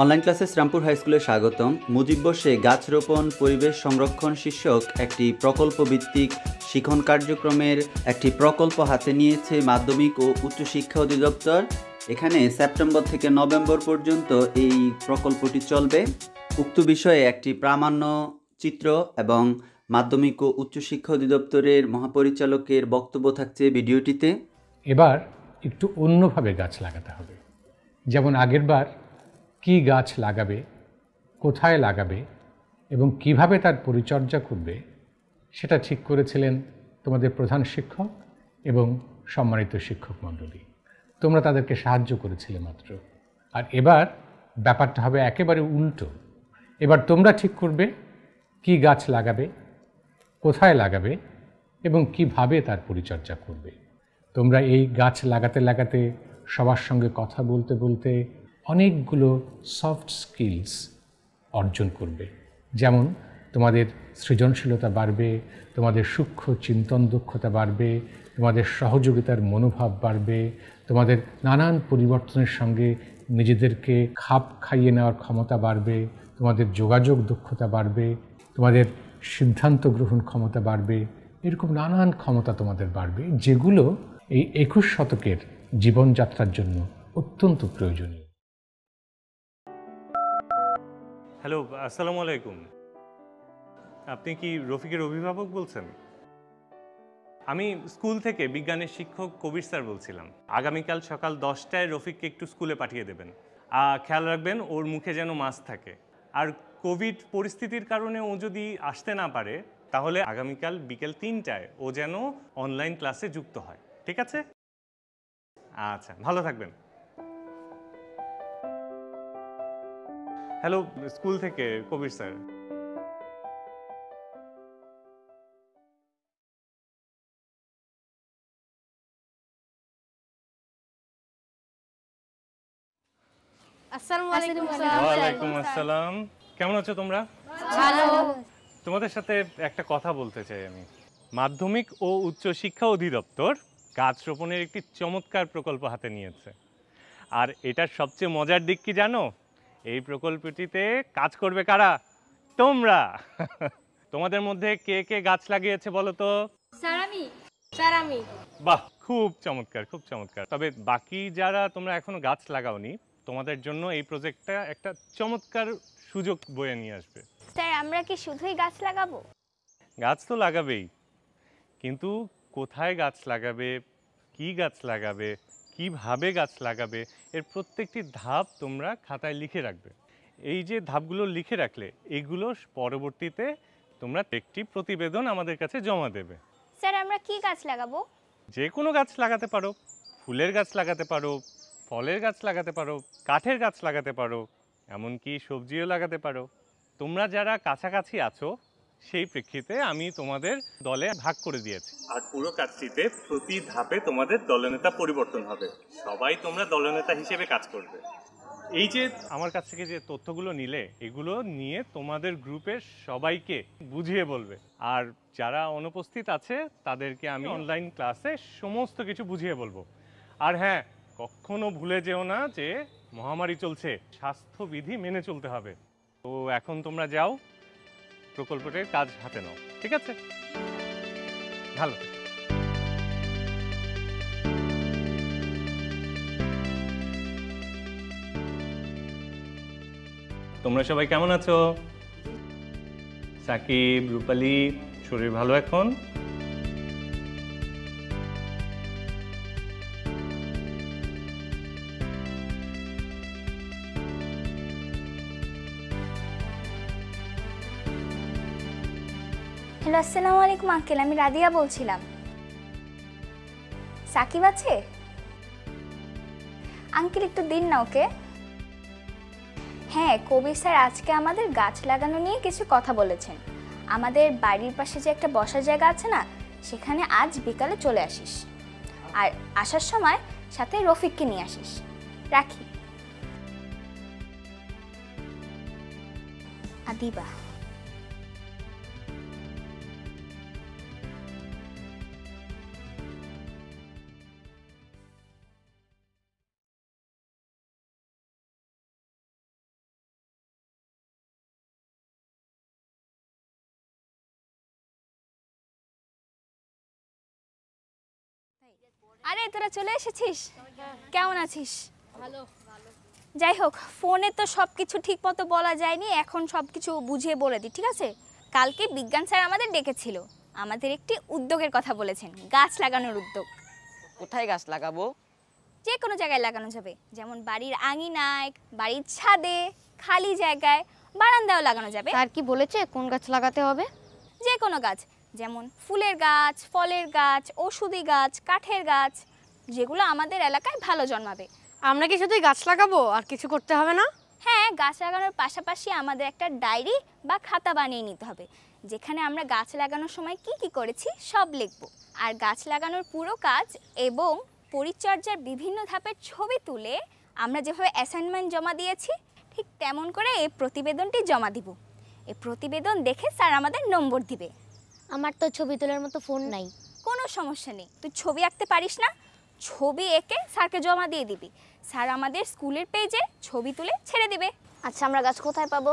Online ক্লাসে Shrampur high স্কুলে স্বাগতম। মুজিব বর্ষে গাছ রোপণ পরিবেশ সংরক্ষণ শীর্ষক একটি প্রকল্প ভিত্তিক শিখন কার্যক্রমের একটি প্রকল্প হাতে নিয়েছে মাধ্যমিক ও উচ্চশিক্ষা অধিদপ্তর। এখানে সেপ্টেম্বর থেকে নভেম্বর পর্যন্ত এই প্রকল্পটি চলবে। উক্ত বিষয়ে একটি প্রামাণ্য চিত্র এবং মাধ্যমিক ও উচ্চশিক্ষা অধিদপ্তরের মহাপরিচালকের বক্তব্য থাকছে ভিডিওটিতে। এবার একটু অন্যভাবে গাছ লাগাতে হবে। যেমন আগেরবার কি গাছ লাগাবে, কোথায় লাগাবে এবং কিভাবে তার পরিচর্যা করবে সেটা ঠিক করেছিলেন তোমাদের প্রধান শিক্ষক এবং সম্মানিত শিক্ষক মণ্ডলী। তোমরা তাদেরকে সাহায্য করেছিলে মাত্র। আর এবার ব্যাপারটা হবে একেবারে উল্টো। এবার তোমরা ঠিক করবে কি গাছ লাগাবে, কোথায় লাগাবে এবং কিভাবে তার পরিচর্যা করবে। তোমরা এই গাছ লাগাতে লাগাতে সবার সঙ্গে কথা বলতে বলতে অনেকগুলো সফট স্কিলস অর্জন করবে। যেমন তোমাদের সৃজনশীলতা বাড়বে, তোমাদের সূক্ষ্ম চিন্তন দক্ষতা বাড়বে, তোমাদের সহযোগিতার মনোভাব বাড়বে, তোমাদের নানান পরিবর্তনের সঙ্গে নিজেদেরকে খাপ খাইয়ে নেওয়ার ক্ষমতা বাড়বে, তোমাদের যোগাযোগ দক্ষতা বাড়বে, তোমাদের সিদ্ধান্ত গ্রহণ ক্ষমতা বাড়বে। এরকম নানান ক্ষমতা তোমাদের বাড়বে, যেগুলো এই 21 শতকের জীবনযাত্রার জন্য অত্যন্ত প্রয়োজনীয়। হ্যালো, আসসালামু আলাইকুম। আপনি কি রফিকের অভিভাবক বলছেন? আমি স্কুল থেকে বিজ্ঞানের শিক্ষক কবির স্যার বলছিলাম। আগামীকাল সকাল 10টায় রফিককে একটু স্কুলে পাঠিয়ে দেবেন। খেয়াল রাখবেন ওর মুখে যেন মাস্ক থাকে। আর কোভিড পরিস্থিতির কারণে ও যদি আসতে না পারে, তাহলে আগামীকাল বিকেল 3টায় ও যেন অনলাইন ক্লাসে যুক্ত হয়। ঠিক আছে? আচ্ছা, ভালো থাকবেন। হ্যালো, স্কুল থেকে কবির স্যার। ওয়ালাইকুম আসসালাম। কেমন আছো তোমরা? ভালো। তোমাদের সাথে একটা কথা বলতে চাই আমি। মাধ্যমিক ও উচ্চ শিক্ষা অধিদপ্তর গাছ রোপণের একটি চমৎকার প্রকল্প হাতে নিয়েছে। আর এটার সবচেয়ে মজার দিক কি জানো? এই প্রকল্পটিতে কাজ করবে কারা? তোমরা। তোমাদের মধ্যে কে কে গাছ লাগিয়েছে বলো তো? স্যার আমি। বাহ, খুব চমৎকার, খুব চমৎকার। তবে বাকি যারা তোমরা এখনো গাছ লাগাওনি, তোমাদের জন্য এই প্রজেক্টটা একটা চমৎকার সুযোগ বয়ে নিয়ে আসবে। স্যার আমরা কি শুধুই গাছ লাগাবো? গাছ তো লাগাবেই, কিন্তু কোথায় গাছ লাগাবে, কি গাছ লাগাবে, কিভাবে গাছ লাগাবে, এর প্রত্যেকটি ধাপ তোমরা খাতায় লিখে রাখবে। এই যে ধাপগুলো লিখে রাখলে এগুলো পরবর্তীতে তোমরা একটি প্রতিবেদন আমাদের কাছে জমা দেবে। স্যার আমরা কি গাছ লাগাবো? যে কোনো গাছ লাগাতে পারো। ফুলের গাছ লাগাতে পারো, ফলের গাছ লাগাতে পারো, কাঠের গাছ লাগাতে পারো, এমনকি সবজিও লাগাতে পারো। তোমরা যারা কাছাকাছি আছো সেই প্রেক্ষিতে আমি তোমাদের দলে ভাগ করে দিয়েছি। আর পুরো কাজটিতে প্রতি ধাপে তোমাদের দলনেতা পরিবর্তন হবে। সবাই তোমরা দলনেতা হিসেবে কাজ করবে। এই যে আমার কাছ থেকে যে তথ্যগুলো নিলে, এগুলো নিয়ে তোমাদের গ্রুপের সবাইকে বুঝিয়ে বলবে। আর যারা অনুপস্থিত আছে তাদেরকে আমি অনলাইন ক্লাসে সমস্ত কিছু বুঝিয়ে বলবো। আর হ্যাঁ, কখনো ভুলে যেও না যে মহামারী চলছে, স্বাস্থ্যবিধি মেনে চলতে হবে। তো এখন তোমরা যাও, প্রকল্পটির কাজ হাতে নাও। ঠিক আছে? ভালো থেকো। তোমরা সবাই কেমন আছো? সাকিব, রূপালী, শরীর ভালো এখন? হ্যালো, আসসালামু আলাইকুম আঙ্কেল, আমি রাদিয়া বলছিলাম। সাকিব আছে? আঙ্কেল একটু দিন না ওকে। হ্যাঁ, কবির স্যার আজকে আমাদের গাছ লাগানো নিয়ে কিছু কথা বলেছেন। আমাদের বাড়ির পাশে যে একটা বসার জায়গা আছে না, সেখানে আজ বিকালে চলে আসিস। আর আসার সময় সাথে রফিককে নিয়ে আসিস। রাখি। আদিবা। আরে তোরা চলে এসেছিস, কেমন আছিস? ভালো। যাই হোক, ফোনে তো সব কিছু ঠিক মতো বলা যায়নি, এখন সব কিছু বুঝিয়ে বলে দিই, ঠিক আছে? কালকে বিজ্ঞান স্যার আমাদের ডেকেছিল, আমাদের একটি উদ্যোগের কথা বলেছেন, গাছ লাগানোর উদ্যোগ। কোথায় গাছ লাগাবো? যে কোনো জায়গায় লাগানো যাবে, যেমন বাড়ির আঙিনায়, বাড়ির ছাদে, খালি জায়গায়, বারান্দাও লাগানো যাবে। স্যার কি বলেছে কোন গাছ লাগাতে হবে? যে কোনো গাছ, যেমন ফুলের গাছ, ফলের গাছ, ওষুধি গাছ, কাঠের গাছ, যেগুলো আমাদের এলাকায় ভালো জন্মাবে। আমরা কি শুধুই গাছ লাগাবো, আর কিছু করতে হবে না? হ্যাঁ, গাছ লাগানোর পাশাপাশি আমাদের একটা ডায়েরি বা খাতা বানিয়ে নিতে হবে, যেখানে আমরা গাছ লাগানোর সময় কি কি করেছি সব লিখব। আর গাছ লাগানোর পুরো কাজ এবং পরিচর্যার বিভিন্ন ধাপের ছবি তুলে আমরা যেভাবে অ্যাসাইনমেন্ট জমা দিয়েছি ঠিক তেমন করে এই প্রতিবেদনটি জমা দিব। এই প্রতিবেদন দেখে স্যার আমাদের নম্বর দিবে। আমার তো ছবি তোলার মতো ফোন নাই। কোনো সমস্যা নেই, তুই ছবি আঁকতে পারিস না, ছবি এঁকে স্যারকে জমা দিয়ে দিবি, স্যার আমাদের স্কুলের পেজে ছবি তুলে ছেড়ে দিবে। আচ্ছা, আমরা গাছ কোথায় পাবো?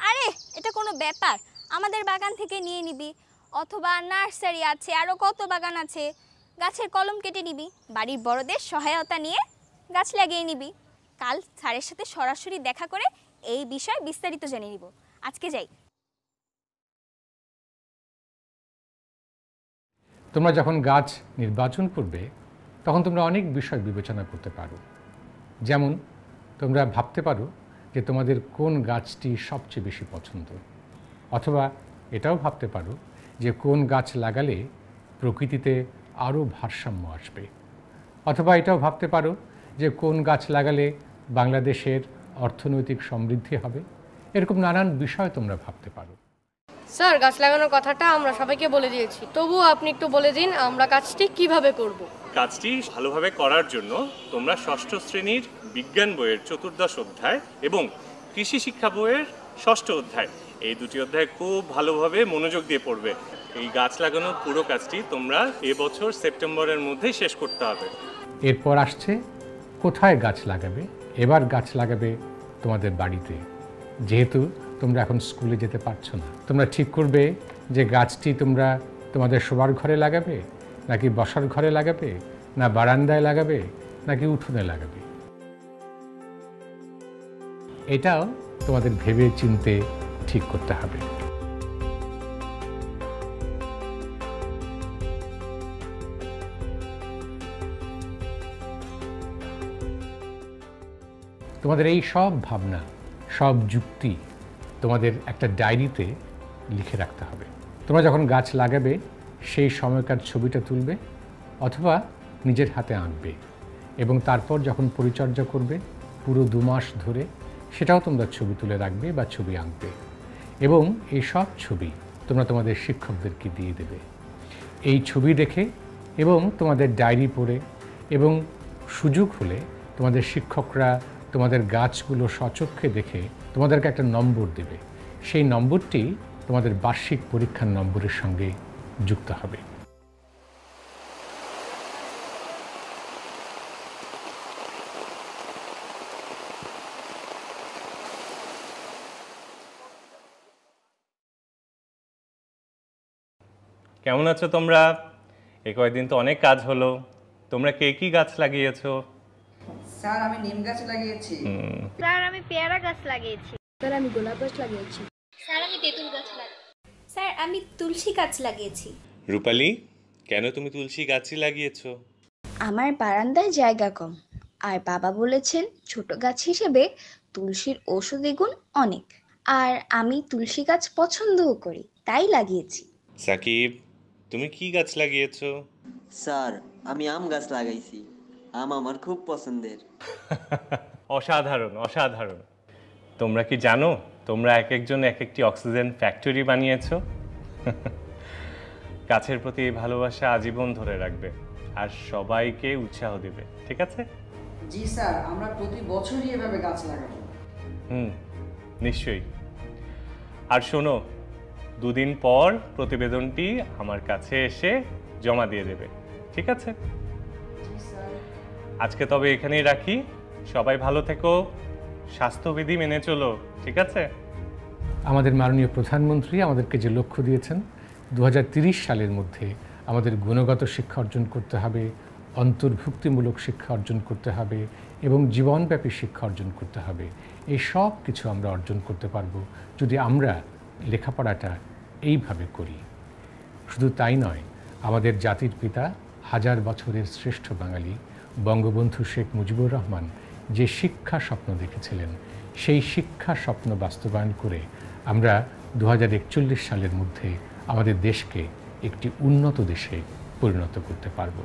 আরে এটা কোনো ব্যাপার, আমাদের বাগান থেকে নিয়ে নিবি, অথবা নার্সারি আছে, আরও কত বাগান আছে, গাছের কলম কেটে নিবি, বাড়ির বড়দের সহায়তা নিয়ে গাছ লাগিয়ে নিবি। কাল স্যারের সাথে সরাসরি দেখা করে এই বিষয়ে বিস্তারিত জেনে নিব। আজকে যাই। তোমরা যখন গাছ নির্বাচন করবে তখন তোমরা অনেক বিষয় বিবেচনা করতে পারো। যেমন তোমরা ভাবতে পারো যে তোমাদের কোন গাছটি সবচেয়ে বেশি পছন্দ, অথবা এটাও ভাবতে পারো যে কোন গাছ লাগালে প্রকৃতিতে আরও ভারসাম্য আসবে, অথবা এটাও ভাবতে পারো যে কোন গাছ লাগালে বাংলাদেশের অর্থনৈতিক সমৃদ্ধি হবে। এরকম নানান বিষয় তোমরা ভাবতে পারো। স্যার, গাছ লাগানোর কথাটা আমরা সবাইকে বলে দিয়েছি, তবুও আপনি একটু বলে দিন আমরা কাজটি কিভাবে করব। কাজটি ভালোভাবে করার জন্য তোমরা ষষ্ঠ শ্রেণীর বিজ্ঞান বইয়ের চতুর্দশ অধ্যায় এবং কৃষি শিক্ষা বইয়ের ষষ্ঠ অধ্যায়, এই দুটি অধ্যায় খুব ভালোভাবে মনোযোগ দিয়ে পড়বে। এই গাছ লাগানোর পুরো কাজটি তোমরা এবছর সেপ্টেম্বরের মধ্যেই শেষ করতে হবে। এরপর আসছে কোথায় গাছ লাগাবে। এবার গাছ লাগাবে তোমাদের বাড়িতে, যেহেতু তোমরা এখন স্কুলে যেতে পারছো না। তোমরা ঠিক করবে যে গাছটি তোমরা তোমাদের শোবার ঘরে লাগাবে, নাকি বসার ঘরে লাগাবে, না বারান্দায় লাগাবে, নাকি উঠোনে লাগাবে। এটাও তোমাদের ভেবে চিনতে ঠিক করতে হবে। তোমাদের এই সব ভাবনা, সব যুক্তি তোমাদের একটা ডায়েরিতে লিখে রাখতে হবে। তোমরা যখন গাছ লাগাবে সেই সময়কার ছবিটা তুলবে অথবা নিজের হাতে আঁকবে, এবং তারপর যখন পরিচর্যা করবে পুরো 2 মাস ধরে সেটাও তোমরা ছবি তুলে রাখবে বা ছবি আঁকবে, এবং এই সব ছবি তোমরা তোমাদের শিক্ষকদেরকে দিয়ে দেবে। এই ছবি দেখে এবং তোমাদের ডায়েরি পড়ে এবং সুযোগ হলে তোমাদের শিক্ষকরা তোমাদের গাছগুলো সচক্ষে দেখে তোমাদেরকে একটা নম্বর দেবে। সেই নম্বরটি তোমাদের বার্ষিক পরীক্ষার নম্বরের সঙ্গে যুক্ত হবে। কেমন আছো তোমরা? এই কয়েকদিন তো অনেক কাজ হলো। তোমরা কে কি গাছ লাগিয়েছো? স্যার, আমি নিম গাছ লাগিয়েছি। স্যার, আমি পেয়ারা গাছ লাগিয়েছি। স্যার, আমি গোলাপ গাছ লাগিয়েছি। স্যার, আমি তেঁতুল গাছ লাগিয়েছি। স্যার, আমি তুলসী গাছ লাগিয়েছি। রূপালী, কেন তুমি তুলসী গাছই লাগিয়েছো? আমার বারান্দায় জায়গা কম, আর বাবা বলেছেন ছোট গাছ হিসেবে তুলসীর ঔষধি গুণ অনেক, আর আমি তুলসী গাছ পছন্দও করি, তাই লাগিয়েছি। সাকিব, তুমি কি গাছ লাগিয়েছো? স্যার, আমি আম গাছ লাগাইছি। আম আমার খুব পছন্দের। অসাধারণ, অসাধারণ। তোমরা কি জানো তোমরা এক একজন এক একটি অক্সিজেন ফ্যাক্টরি বানিয়েছো? গাছের প্রতি এই ভালোবাসা আজীবন ধরে রাখবে আর সবাইকে উৎসাহ দেবে, ঠিক আছে? জি স্যার, আমরা প্রতি বছরই এভাবে গাছ লাগাবো। নিশ্চয়ই। আর শোনো, 2 দিন পর প্রতিবেদনটি আমার কাছে এসে জমা দিয়ে দেবে, ঠিক আছে? আজকে তবে এখানেই রাখি। সবাই ভালো থেকো, স্বাস্থ্যবিধি মেনে চলো, ঠিক আছে? আমাদের মাননীয় প্রধানমন্ত্রী আমাদেরকে যে লক্ষ্য দিয়েছেন 2030 সালের মধ্যে আমাদের গুণগত শিক্ষা অর্জন করতে হবে অন্তর্ভুক্তিমূলক শিক্ষা অর্জন করতে হবে এবং জীবনব্যাপী শিক্ষা অর্জন করতে হবে। এই সব কিছু আমরা অর্জন করতে পারবো যদি আমরা লেখাপড়াটা এইভাবে করি। শুধু তাই নয়, আমাদের জাতির পিতা, হাজার বছরের শ্রেষ্ঠ বাঙালি বঙ্গবন্ধু শেখ মুজিবুর রহমান যে শিক্ষা স্বপ্ন দেখেছিলেন, সেই শিক্ষা স্বপ্ন বাস্তবায়ন করে আমরা 2041 সালের মধ্যে আমাদের দেশকে একটি উন্নত দেশে পরিণত করতে পারব।